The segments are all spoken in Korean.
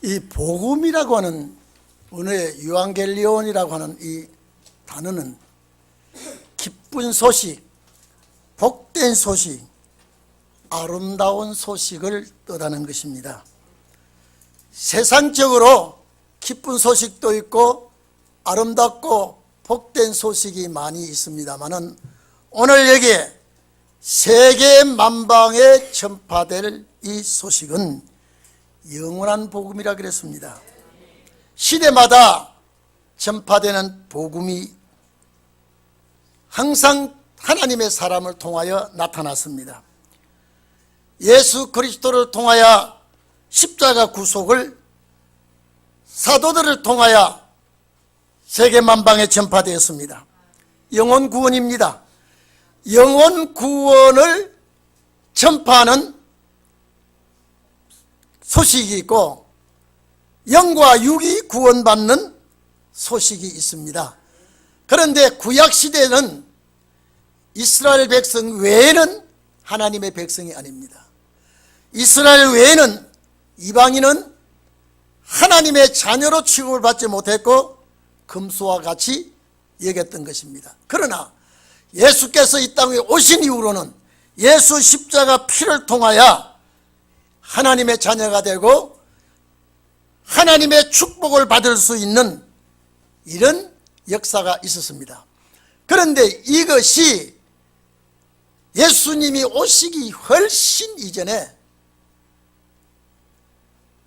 이 복음이라고 하는 오늘의 유앙겔리온이라고 하는 이 단어는 기쁜 소식, 복된 소식, 아름다운 소식을 뜻하는 것입니다. 세상적으로 기쁜 소식도 있고 아름답고 복된 소식이 많이 있습니다마는 오늘 여기에 세계 만방에 전파될 이 소식은 영원한 복음이라 그랬습니다. 시대마다 전파되는 복음이 항상 하나님의 사람을 통하여 나타났습니다. 예수 그리스도를 통하여 십자가 구속을 사도들을 통하여 세계 만방에 전파되었습니다. 영혼 구원입니다. 영혼 구원을 전파하는 소식이 있고 영과 육이 구원받는 소식이 있습니다. 그런데 구약시대는 이스라엘 백성 외에는 하나님의 백성이 아닙니다. 이스라엘 외에는 이방인은 하나님의 자녀로 취급을 받지 못했고 금수와 같이 여겼던 것입니다. 그러나 예수께서 이 땅에 오신 이후로는 예수 십자가 피를 통하여 하나님의 자녀가 되고 하나님의 축복을 받을 수 있는 이런 역사가 있었습니다. 그런데 이것이 예수님이 오시기 훨씬 이전에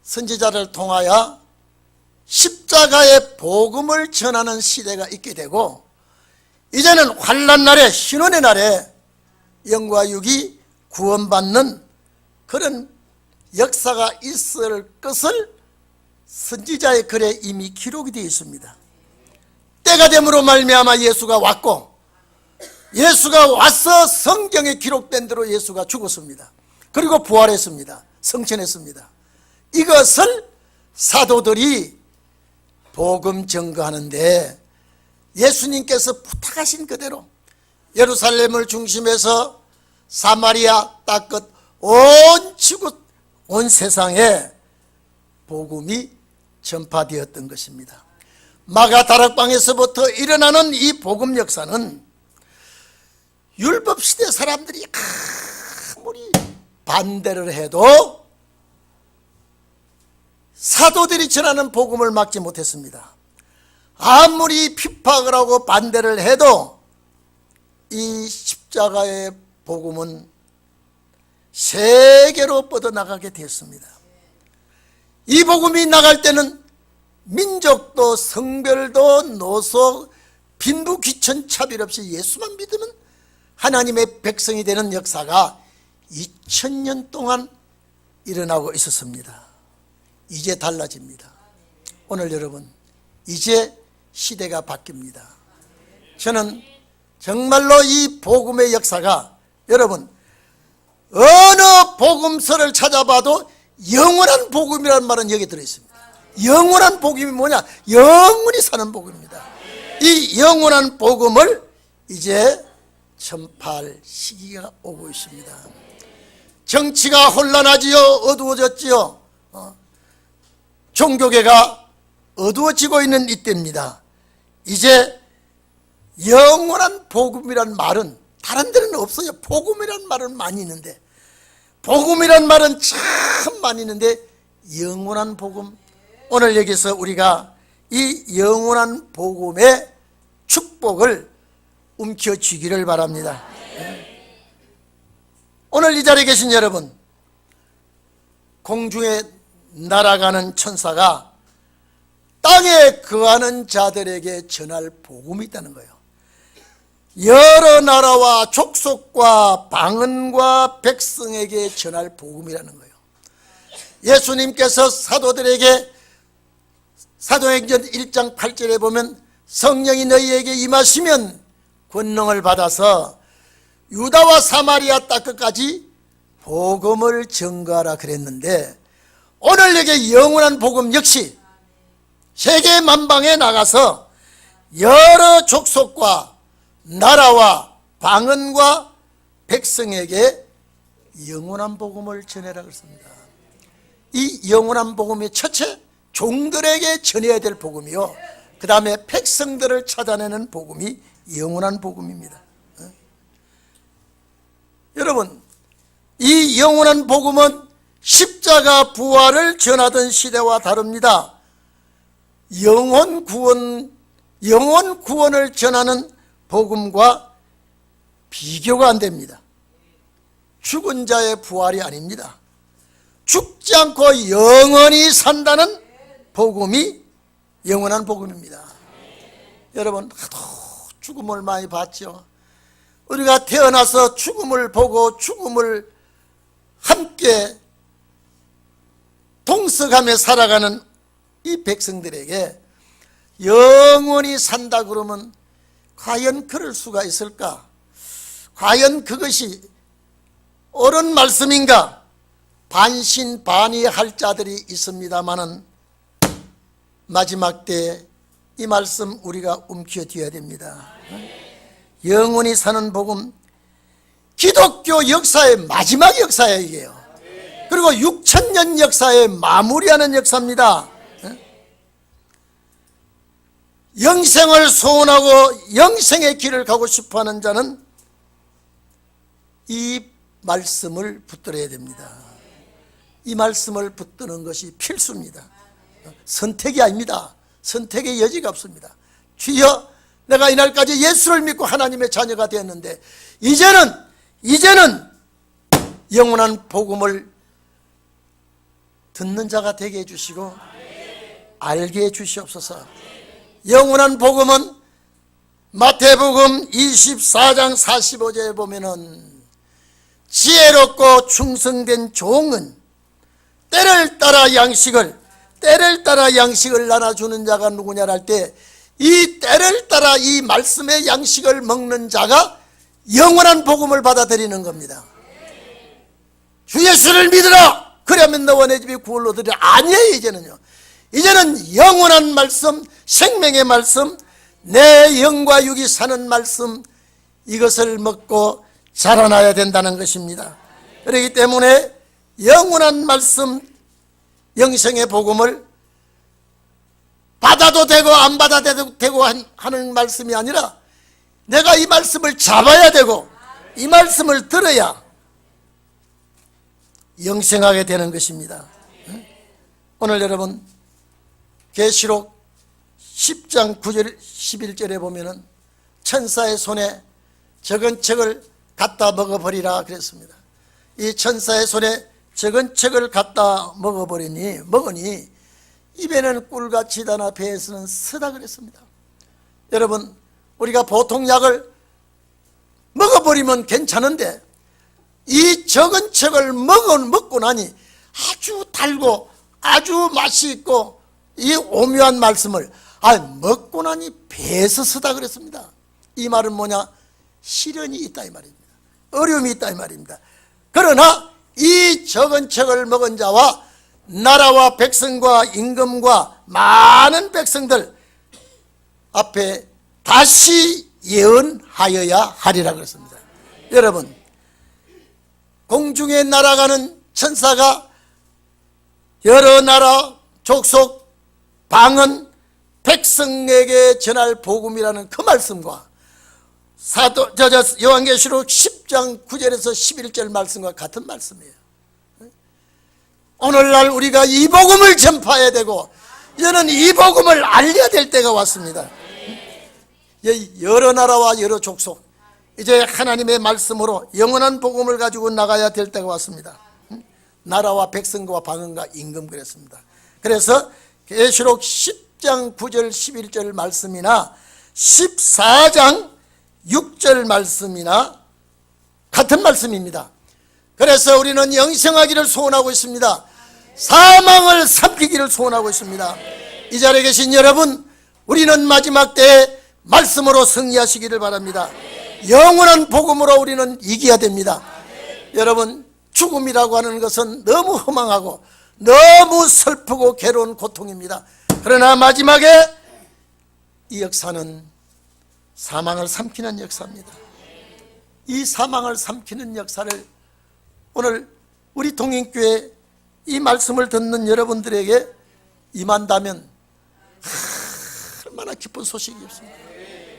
선지자를 통하여 십자가의 복음을 전하는 시대가 있게 되고 이제는 환난 날에 신원의 날에 영과 육이 구원받는 그런 역사가 있을 것을 선지자의 글에 이미 기록이 되어 있습니다. 때가 됨으로 말미암아 예수가 왔고 예수가 와서 성경에 기록된 대로 예수가 죽었습니다. 그리고 부활했습니다. 성천했습니다. 이것을 사도들이 복음 전거하는데 예수님께서 부탁하신 그대로 예루살렘을 중심해서 사마리아 땅끝 온 지구 온 세상에 복음이 전파되었던 것입니다. 마가 다락방에서부터 일어나는 이 복음 역사는 율법시대 사람들이 아무리 반대를 해도 사도들이 전하는 복음을 막지 못했습니다. 아무리 핍박을 하고 반대를 해도 이 십자가의 복음은 세계로 뻗어나가게 되었습니다. 이 복음이 나갈 때는 민족도 성별도 노소 빈부 귀천 차별 없이 예수만 믿으면 하나님의 백성이 되는 역사가 2000년 동안 일어나고 있었습니다. 이제 달라집니다. 오늘 여러분 이제 시대가 바뀝니다. 저는 정말로 이 복음의 역사가 여러분 어느 복음서를 찾아봐도 영원한 복음이라는 말은 여기 들어있습니다. 영원한 복음이 뭐냐? 영원히 사는 복음입니다. 이 영원한 복음을 이제 전파할 시기가 오고 있습니다. 정치가 혼란하지요. 어두워졌지요. 종교계가 어두워지고 있는 이때입니다. 이제 영원한 복음이란 말은 다른 데는 없어요. 복음이란 말은 많이 있는데 복음이란 말은 참 많이 있는데 영원한 복음, 오늘 여기서 우리가 이 영원한 복음의 축복을 움켜쥐기를 바랍니다. 오늘 이 자리에 계신 여러분, 공중에 날아가는 천사가 땅에 거하는 자들에게 전할 복음이 있다는 거예요. 여러 나라와 족속과 방언과 백성에게 전할 복음이라는 거예요. 예수님께서 사도들에게 사도행전 1장 8절에 보면 성령이 너희에게 임하시면 권능을 받아서 유다와 사마리아 땅끝까지 복음을 전가하라 그랬는데 오늘 여기 영원한 복음 역시 세계 만방에 나가서 여러 족속과 나라와 방언과 백성에게 영원한 복음을 전해라 그랬습니다. 이 영원한 복음이 첫째 종들에게 전해야 될 복음이요, 그 다음에 백성들을 찾아내는 복음이 영원한 복음입니다. 여러분, 이 영원한 복음은 십자가 부활을 전하던 시대와 다릅니다. 영원 구원을 전하는 복음과 비교가 안 됩니다. 죽은 자의 부활이 아닙니다. 죽지 않고 영원히 산다는 복음이 영원한 복음입니다. 여러분, 하도 죽음을 많이 봤죠. 우리가 태어나서 죽음을 보고 죽음을 함께 동석하며 살아가는 이 백성들에게 영원히 산다 그러면 과연 그럴 수가 있을까? 과연 그것이 옳은 말씀인가? 반신반의할 자들이 있습니다마는 마지막 때 이 말씀 우리가 움켜쥐어야 됩니다. 영원히 사는 복음, 기독교 역사의 마지막 역사예요, 이게요. 그리고 6,000년 역사에 마무리하는 역사입니다. 영생을 소원하고 영생의 길을 가고 싶어하는 자는 이 말씀을 붙들어야 됩니다. 이 말씀을 붙드는 것이 필수입니다. 선택이 아닙니다. 선택의 여지가 없습니다. 주여, 내가 이날까지 예수를 믿고 하나님의 자녀가 되었는데 이제는 영원한 복음을 듣는 자가 되게 해주시고 알게 해주시옵소서. 영원한 복음은 마태복음 24장 45절에 보면은 지혜롭고 충성된 종은 때를 따라 양식을 나눠주는 자가 누구냐를 할 때, 이 때를 따라 이 말씀의 양식을 먹는 자가 영원한 복음을 받아들이는 겁니다. 주 예수를 믿으라, 그러면 너와 내 집이 구원을 얻으리라. 아니에요. 이제는 영원한 말씀, 생명의 말씀, 내 영과 육이 사는 말씀, 이것을 먹고 자라나야 된다는 것입니다. 그렇기 때문에 영원한 말씀, 영생의 복음을 받아도 되고 안 받아도 되고 하는 말씀이 아니라 내가 이 말씀을 잡아야 되고 이 말씀을 들어야 영생하게 되는 것입니다. 오늘 여러분, 계시록 10장 9절 11절에 보면은 천사의 손에 적은 책을 갖다 먹어버리라 그랬습니다. 이 천사의 손에 적은 책을 갖다 먹으니 입에는 꿀같이 다나 배에서는 쓰다 그랬습니다. 여러분, 우리가 보통 약을 먹어버리면 괜찮은데 이 적은 책을 먹고 나니 아주 달고 아주 맛이 있고 이 오묘한 말씀을 먹고 나니 배에서 쓰다 그랬습니다. 이 말은 뭐냐? 시련이 있다 이 말입니다. 어려움이 있다 이 말입니다. 그러나 이 적은 책을 먹은 자와 나라와 백성과 임금과 많은 백성들 앞에 다시 예언하여야 하리라 그랬습니다. 여러분, 공중에 날아가는 천사가 여러 나라 족속 방언 백성에게 전할 복음이라는 그 말씀과 요한계시록 10장 9절에서 11절 말씀과 같은 말씀이에요. 오늘날 우리가 이 복음을 전파해야 되고 이제는 이 복음을 알려야 될 때가 왔습니다. 여러 나라와 여러 족속, 이제 하나님의 말씀으로 영원한 복음을 가지고 나가야 될 때가 왔습니다. 나라와 백성과 방언과 임금 그랬습니다. 그래서 계시록 10장 9절 11절 말씀이나 14장 6절 말씀이나 같은 말씀입니다. 그래서 우리는 영생하기를 소원하고 있습니다. 사망을 삼키기를 소원하고 있습니다. 이 자리에 계신 여러분, 우리는 마지막 때에 말씀으로 승리하시기를 바랍니다. 영원한 복음으로 우리는 이겨야 됩니다. 여러분, 죽음이라고 하는 것은 너무 허망하고 너무 슬프고 괴로운 고통입니다. 그러나 마지막에 이 역사는 사망을 삼키는 역사입니다. 이 사망을 삼키는 역사를 오늘 우리 동행교회 이 말씀을 듣는 여러분들에게 임한다면 얼마나 기쁜 소식이었습니까?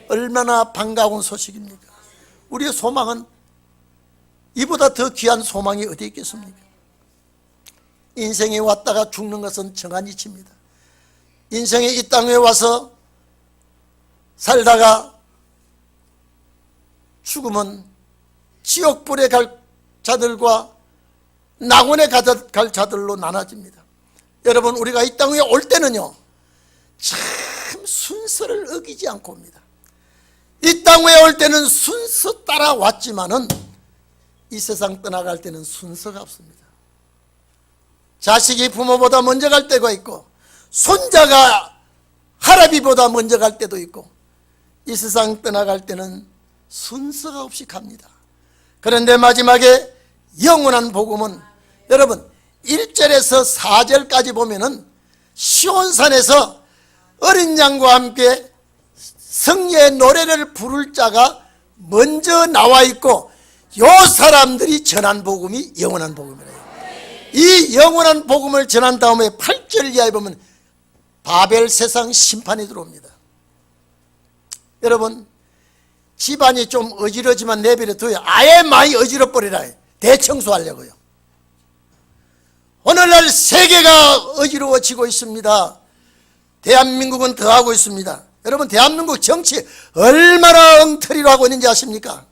얼마나 반가운 소식입니까? 우리의 소망은 이보다 더 귀한 소망이 어디 있겠습니까? 인생에 왔다가 죽는 것은 정한 이치입니다. 인생에 이 땅에 와서 살다가 죽으면 지옥불에 갈 자들과 낙원에 갈 자들로 나눠집니다. 여러분, 우리가 이 땅에 올 때는요, 참 순서를 어기지 않고 옵니다. 이 땅에 올 때는 순서 따라 왔지만은 이 세상 떠나갈 때는 순서가 없습니다. 자식이 부모보다 먼저 갈 때가 있고, 손자가 할아비보다 먼저 갈 때도 있고, 이 세상 떠나갈 때는 순서가 없이 갑니다. 그런데 마지막에 영원한 복음은 여러분 1절에서 4절까지 보면은 시온산에서 어린 양과 함께 성례의 노래를 부를 자가 먼저 나와 있고, 요 사람들이 전한 복음이 영원한 복음이래요. 이 영원한 복음을 전한 다음에 8절 이하에 보면 바벨 세상 심판이 들어옵니다. 여러분, 집안이 좀 어지러지만 내버려둬요. 아예 많이 어지러버리라. 대청소하려고요. 오늘날 세계가 어지러워지고 있습니다. 대한민국은 더하고 있습니다. 여러분, 대한민국 정치 얼마나 엉터리로 하고 있는지 아십니까?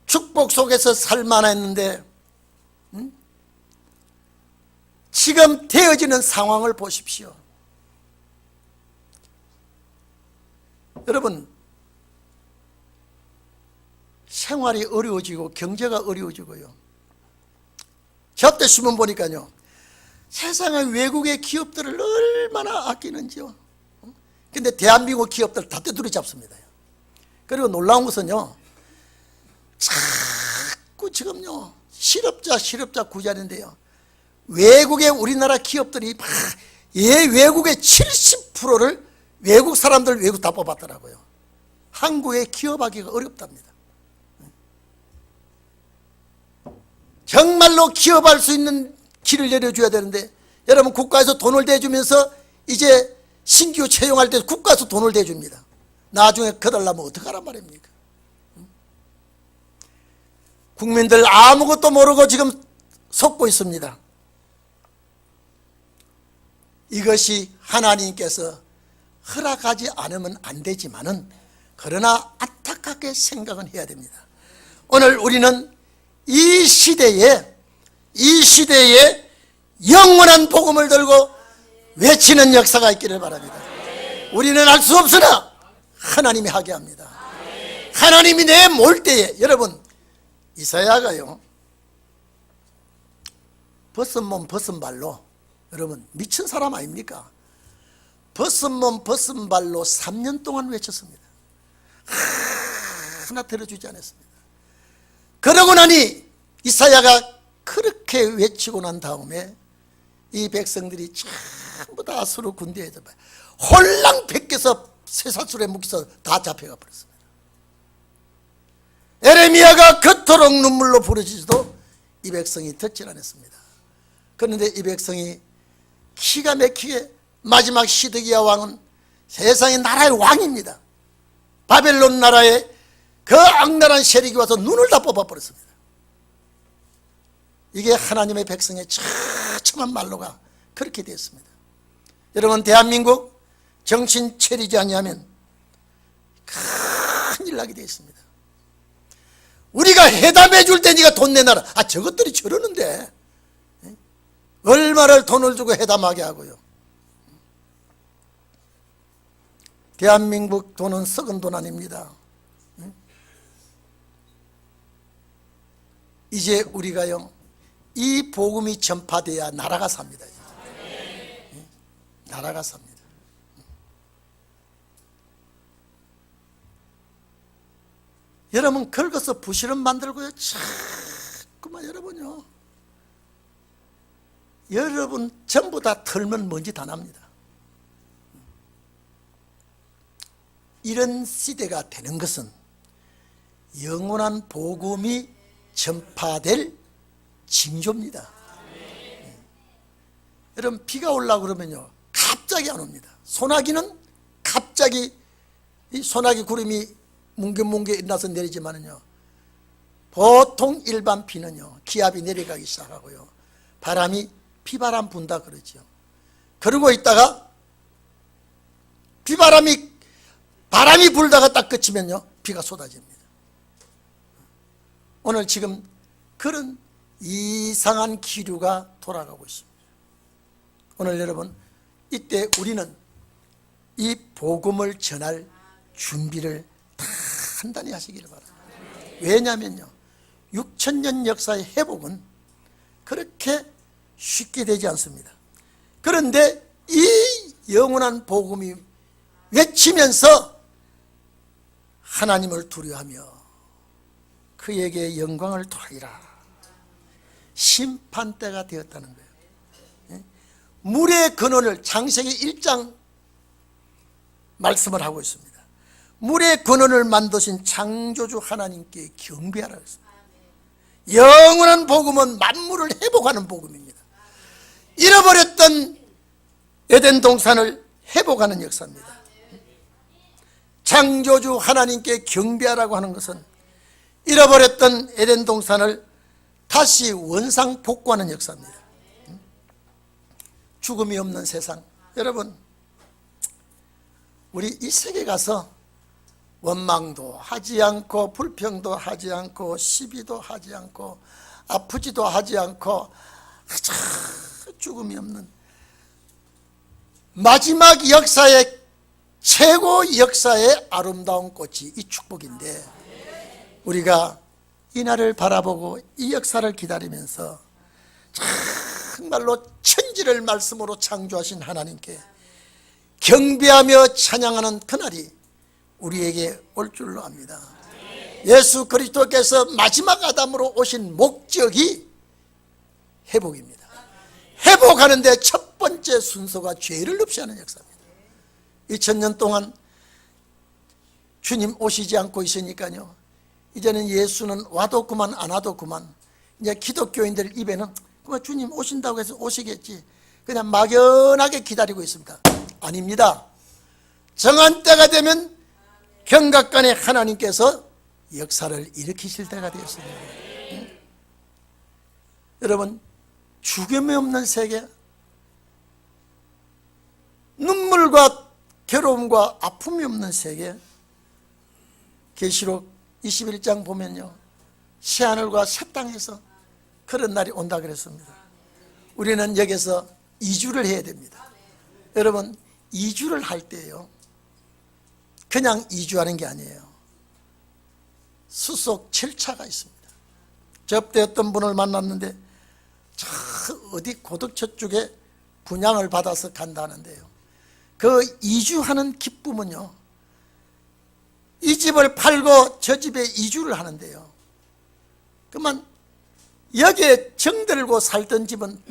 축복 속에서 살만했는데 지금 되어지는 상황을 보십시오. 여러분, 생활이 어려워지고 경제가 어려워지고요. 저때 신문 보니까요, 세상의 외국의 기업들을 얼마나 아끼는지요. 근데 대한민국 기업들 다 떼두리 잡습니다. 그리고 놀라운 것은요, 자꾸 지금요 실업자 구제하는데요, 외국의 우리나라 기업들이 외국의 70%를 외국 사람들 외국 다 뽑았더라고요. 한국에 기업하기가 어렵답니다. 정말로 기업할 수 있는 길을 열어줘야 되는데, 여러분, 국가에서 돈을 대주면서 이제 신규 채용할 때 국가에서 돈을 대줍니다. 나중에 거달라면 어떡하란 말입니까? 국민들 아무것도 모르고 지금 속고 있습니다. 이것이 하나님께서 허락하지 않으면 안 되지만은, 그러나 안타깝게 생각은 해야 됩니다. 오늘 우리는 이 시대에 영원한 복음을 들고 외치는 역사가 있기를 바랍니다. 우리는 알 수 없으나 하나님이 하게 합니다. 하나님이 내몰 때에, 여러분, 이사야가요, 벗은 몸 벗은 발로, 여러분 미친 사람 아닙니까? 벗은 몸 벗은 발로 3년 동안 외쳤습니다. 하나 들어주지 않았습니다. 그러고 나니 이사야가 그렇게 외치고 난 다음에 이 백성들이 전부 다 아수르 군대에 홀랑 벗겨서 쇠사슬에 묶여서 다 잡혀가 버렸습니다. 에레미야가 그토록 눈물로 부르짖어도 이 백성이 듣질 않았습니다. 그런데 이 백성이 기가 막히게, 마지막 시드기야 왕은 세상의 나라의 왕입니다. 바벨론 나라에 그 악랄한 세력이 와서 눈을 다 뽑아버렸습니다. 이게 하나님의 백성의 처참한 말로가 그렇게 되었습니다. 여러분, 대한민국 정신 차리지 아니하면 큰일 나게 되어 있습니다. 우리가 해담해 줄 때 네가 돈 내놔라. 저것들이 저러는데 얼마를 돈을 주고 해담하게 하고요. 대한민국 돈은 썩은 돈 아닙니다. 이제 우리가요, 이 복음이 전파돼야 나라가 삽니다. 나라가 삽니다. 여러분, 긁어서 부실은 만들고요, 자꾸만 여러분요, 여러분 전부 다 털면 먼지 다 납니다. 이런 시대가 되는 것은 영원한 복음이 전파될 징조입니다. 여러분, 비가 오려고 그러면요 갑자기 안 옵니다. 소나기는 갑자기 이 소나기 구름이 뭉게뭉게 일어나서 내리지만은요, 보통 일반 비는요 기압이 내려가기 시작하고요, 바람이 비바람 분다 그러죠. 그러고 있다가 바람이 불다가 딱 그치면요 비가 쏟아집니다. 오늘 지금 그런 이상한 기류가 돌아가고 있습니다. 오늘 여러분, 이때 우리는 이 복음을 전할 준비를 단단히 하시기를 바랍니다. 왜냐하면요 6,000년 역사의 회복은 그렇게 쉽게 되지 않습니다. 그런데 이 영원한 복음이 외치면서 하나님을 두려워하며 그에게 영광을 돌리라, 심판때가 되었다는 거예요. 물의 근원을 창세기 1장 말씀을 하고 있습니다. 물의 근원을 만드신 창조주 하나님께 경배하라 했습니다. 영원한 복음은 만물을 회복하는 복음입니다. 잃어버렸던 에덴 동산을 회복하는 역사입니다. 창조주 하나님께 경배하라고 하는 것은 잃어버렸던 에덴 동산을 다시 원상 복구하는 역사입니다. 죽음이 없는 세상. 여러분, 우리 이 세계 가서 원망도 하지 않고 불평도 하지 않고 시비도 하지 않고 아프지도 하지 않고 죽음이 없는 마지막 역사의 최고 역사의 아름다운 꽃이 이 축복인데, 우리가 이 날을 바라보고 이 역사를 기다리면서 정말로 천지를 말씀으로 창조하신 하나님께 경배하며 찬양하는 그날이 우리에게 올 줄로 압니다. 예수 그리스도께서 마지막 아담으로 오신 목적이 회복입니다. 회복하는데 첫 번째 순서가 죄를 없이 하는 역사입니다. 2000년 동안 주님 오시지 않고 있으니까요, 이제는 예수는 와도 그만 안 와도 그만, 이제 기독교인들 입에는 그만 주님 오신다고 해서 오시겠지, 그냥 막연하게 기다리고 있습니다. 아닙니다. 정한 때가 되면 경각간에 하나님께서 역사를 일으키실 때가 되었습니다. 여러분, 죽음이 없는 세계, 눈물과 괴로움과 아픔이 없는 세계, 계시록 21장 보면요 새하늘과 새 땅에서 그런 날이 온다 그랬습니다. 우리는 여기서 이주를 해야 됩니다. 여러분, 이주를 할 때요 그냥 이주하는 게 아니에요. 수속 절차가 있습니다. 저때 어떤 분을 만났는데 저 어디 고덕처 쪽에 분양을 받아서 간다는데요, 그 이주하는 기쁨은요, 이 집을 팔고 저 집에 이주를 하는데요, 그만 여기에 정들고 살던 집은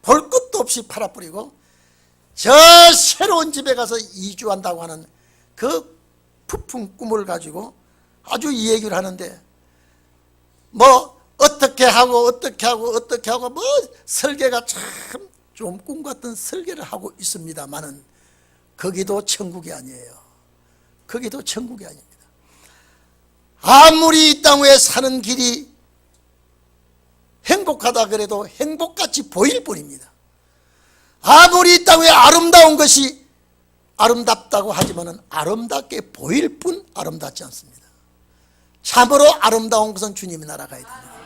볼 것도 없이 팔아버리고 저 새로운 집에 가서 이주한다고 하는 그 부푼 꿈을 가지고 아주 이 얘기를 하는데, 뭐 어떻게 하고 뭐 설계가 참 좀 꿈 같은 설계를 하고 있습니다만은 거기도 천국이 아니에요. 거기도 천국이 아닙니다. 아무리 이 땅 위에 사는 길이 행복하다 그래도 행복같이 보일 뿐입니다. 아무리 이 땅 위에 아름다운 것이 아름답다고 하지만은 아름답게 보일 뿐 아름답지 않습니다. 참으로 아름다운 것은 주님의 나라 가야 됩니다.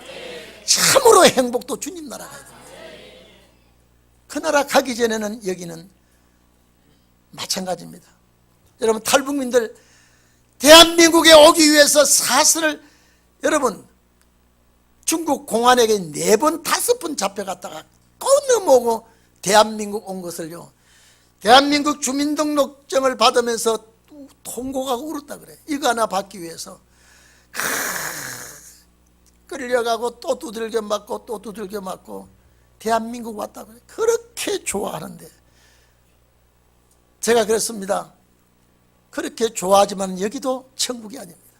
참으로 행복도 주님 나라 가야 됩니다. 그 나라 가기 전에는 여기는 마찬가지입니다. 여러분, 탈북민들 대한민국에 오기 위해서 사슬을, 여러분 중국 공안에게 4번 5번 잡혀갔다가 또 넘어오고 대한민국 온 것을요, 대한민국 주민등록증을 받으면서 통곡하고 울었다 그래. 이거 하나 받기 위해서 끌려가고 또 두들겨 맞고 또 두들겨 맞고 대한민국 왔다 그래. 그렇게 좋아하는데, 제가 그랬습니다. 그렇게 좋아하지만 여기도 천국이 아닙니다.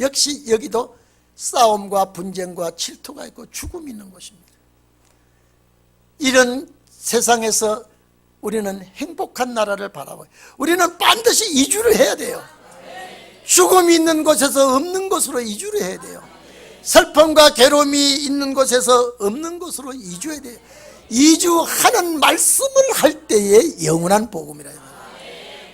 역시 여기도 싸움과 분쟁과 질투가 있고 죽음이 있는 곳입니다. 이런 세상에서 우리는 행복한 나라를 바라봐요. 우리는 반드시 이주를 해야 돼요. 죽음이 있는 곳에서 없는 곳으로 이주를 해야 돼요. 슬픔과 괴로움이 있는 곳에서 없는 곳으로 이주해야 돼요. 이주하는 말씀을 할 때의 영원한 복음이라 해요.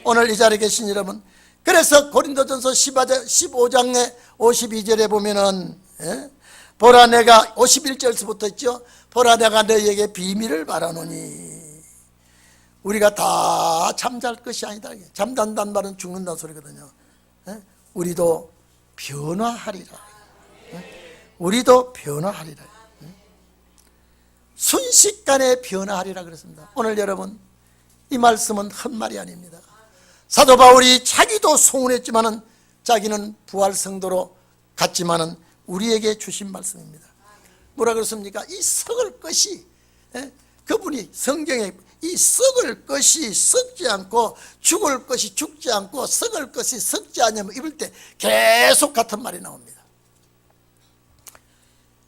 오늘 이 자리에 계신 여러분, 그래서 고린도전서 15장의 52절에 보면은 보라 내가 51절부터 있죠. 보라 내가 너희에게 비밀을 말하노니. 우리가 다 잠잘 것이 아니다. 잠잔다는 말은 죽는다는 소리거든요. 우리도 변화하리라. 우리도 변화하리라. 순식간에 변화하리라 그랬습니다. 오늘 여러분, 이 말씀은 헛말이 아닙니다. 사도 바울이 자기도 소원했지만은 자기는 부활 성도로 갔지만은 우리에게 주신 말씀입니다. 뭐라 그랬습니까? 이 썩을 것이, 그분이 성경에 이 썩을 것이 썩지 않고 죽을 것이 죽지 않고 썩을 것이 썩지 않으면 입을 때 계속 같은 말이 나옵니다.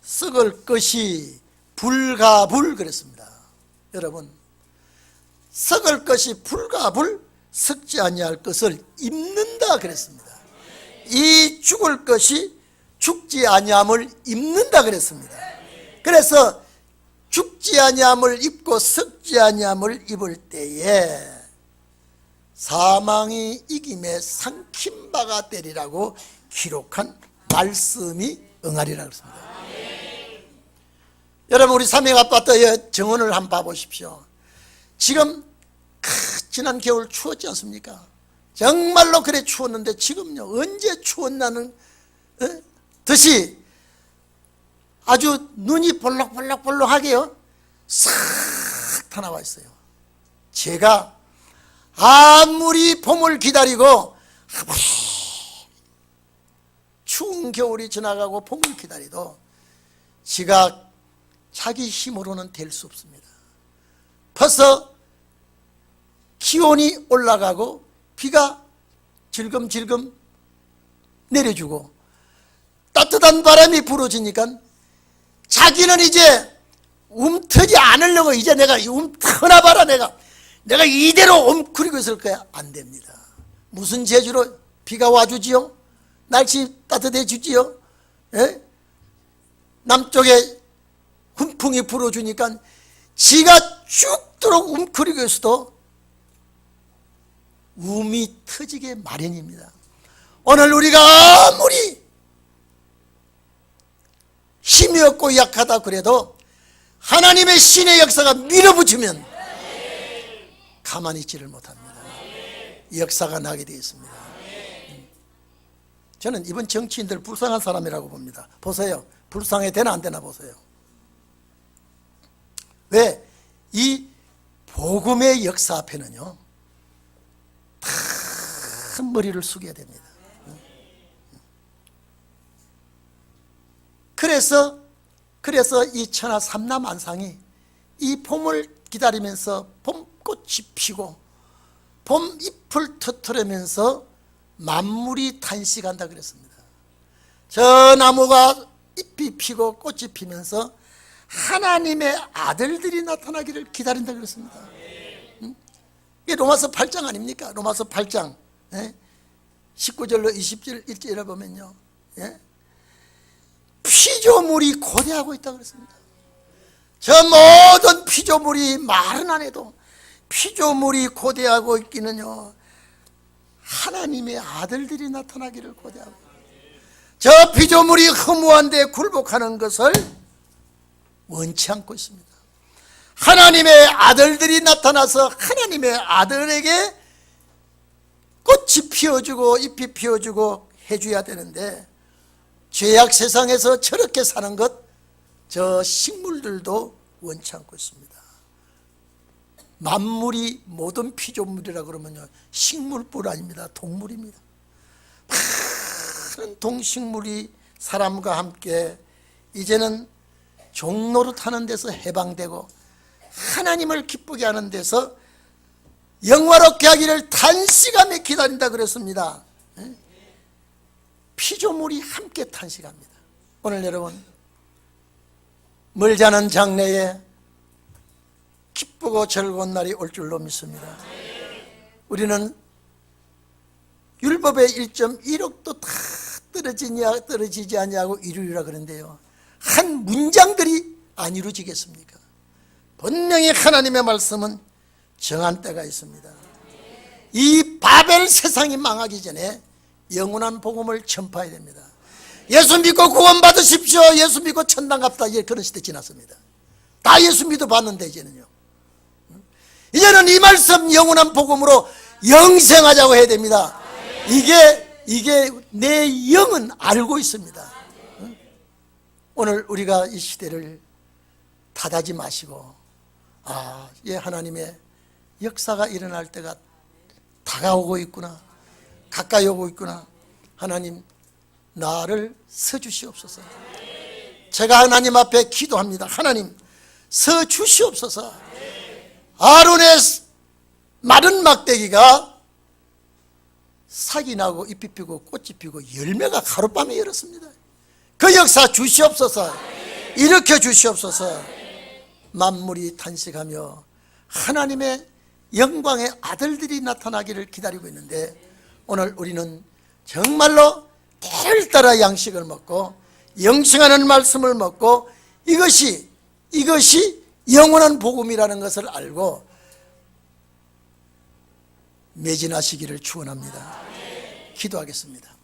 썩을 것이 불가불 그랬습니다. 여러분, 썩을 것이 불가불, 썩지 아니할 것을 입는다 그랬습니다. 이 죽을 것이 죽지 아니함을 입는다 그랬습니다. 그래서 죽지 아니함을 입고 썩지 아니함을 입을 때에 사망이 이김에 삼킨 바가 되리라고 기록한 말씀이 응하리라 그랬습니다. 여러분, 우리 삼행 아파트의 정원을 한번 봐보십시오. 지금 지난 겨울 추웠지 않습니까? 정말로 그래 추웠는데 지금요, 언제 추웠나는 듯이 아주 눈이 볼록볼록볼록하게요 싹 타나와 있어요. 제가 아무리 봄을 기다리고 아무리 추운 겨울이 지나가고 봄을 기다리도 지가 자기 힘으로는 될 수 없습니다. 벌써 기온이 올라가고 비가 질금질금 내려주고 따뜻한 바람이 불어지니까 자기는 이제 움트지 않으려고 이제 내가 움트나봐라 내가 이대로 옴크리고 있을 거야. 안 됩니다. 무슨 재주로 비가 와주지요? 날씨 따뜻해지지요? 남쪽에 훈풍이 불어주니까 지가 죽도록 움크리고 있어도 움이 터지게 마련입니다. 오늘 우리가 아무리 힘이 없고 약하다 그래도 하나님의 신의 역사가 밀어붙이면 가만히 있지를 못합니다. 역사가 나게 되어 있습니다. 저는 이번 정치인들 불쌍한 사람이라고 봅니다. 보세요. 불쌍해 되나 안 되나 보세요. 왜? 이 복음의 역사 앞에는요 큰 머리를 숙여야 됩니다. 그래서 이 천하 삼남안상이 이 봄을 기다리면서 봄꽃이 피고 봄잎을 터트리면서 만물이 탄식한다 그랬습니다. 저 나무가 잎이 피고 꽃이 피면서 하나님의 아들들이 나타나기를 기다린다 그랬습니다. 이게 로마서 8장 아닙니까? 로마서 8장 19절로 21절에 보면요, 피조물이 고대하고 있다고 그랬습니다. 저 모든 피조물이 말은 안 해도 피조물이 고대하고 있기는요 하나님의 아들들이 나타나기를 고대하고, 저 피조물이 허무한데 굴복하는 것을 원치 않고 있습니다. 하나님의 아들들이 나타나서 하나님의 아들에게 꽃이 피어주고 잎이 피어주고 해줘야 되는데 죄악 세상에서 저렇게 사는 것, 저 식물들도 원치 않고 있습니다. 만물이 모든 피조물이라 그러면요 식물뿐 아닙니다. 동물입니다. 많은 동식물이 사람과 함께 이제는 종노릇하는 데서 해방되고 하나님을 기쁘게 하는 데서 영화롭게 하기를 단시간에 기다린다 그랬습니다. 피조물이 함께 탄식합니다. 오늘 여러분, 멀지 않은 장래에 기쁘고 즐거운 날이 올 줄로 믿습니다. 우리는 율법의 1.1억도 다 떨어지지 아니하고 이루리라 그러는데요, 한 문장들이 안 이루어지겠습니까? 분명히 하나님의 말씀은 정한 때가 있습니다. 이 바벨 세상이 망하기 전에 영원한 복음을 전파해야 됩니다. 예수 믿고 구원 받으십시오, 예수 믿고 천당 갑시다, 그런 시대 지났습니다. 다 예수 믿어 봤는데 이제는 이 말씀 영원한 복음으로 영생하자고 해야 됩니다. 이게 내 영은 알고 있습니다. 오늘 우리가 이 시대를 탓하지 마시고, 하나님의 역사가 일어날 때가 다가오고 있구나, 가까이 오고 있구나. 하나님, 나를 서주시옵소서. 제가 하나님 앞에 기도합니다. 하나님, 서주시옵소서. 아론의 마른 막대기가 삭이 나고 잎이 피고 꽃이 피고 열매가 하룻밤에 열었습니다. 그 역사 주시옵소서. 일으켜 주시옵소서. 만물이 탄식하며 하나님의 영광의 아들들이 나타나기를 기다리고 있는데, 오늘 우리는 정말로 때를 따라 양식을 먹고 영생하는 말씀을 먹고 이것이 영원한 복음이라는 것을 알고 매진하시기를 축원합니다. 기도하겠습니다.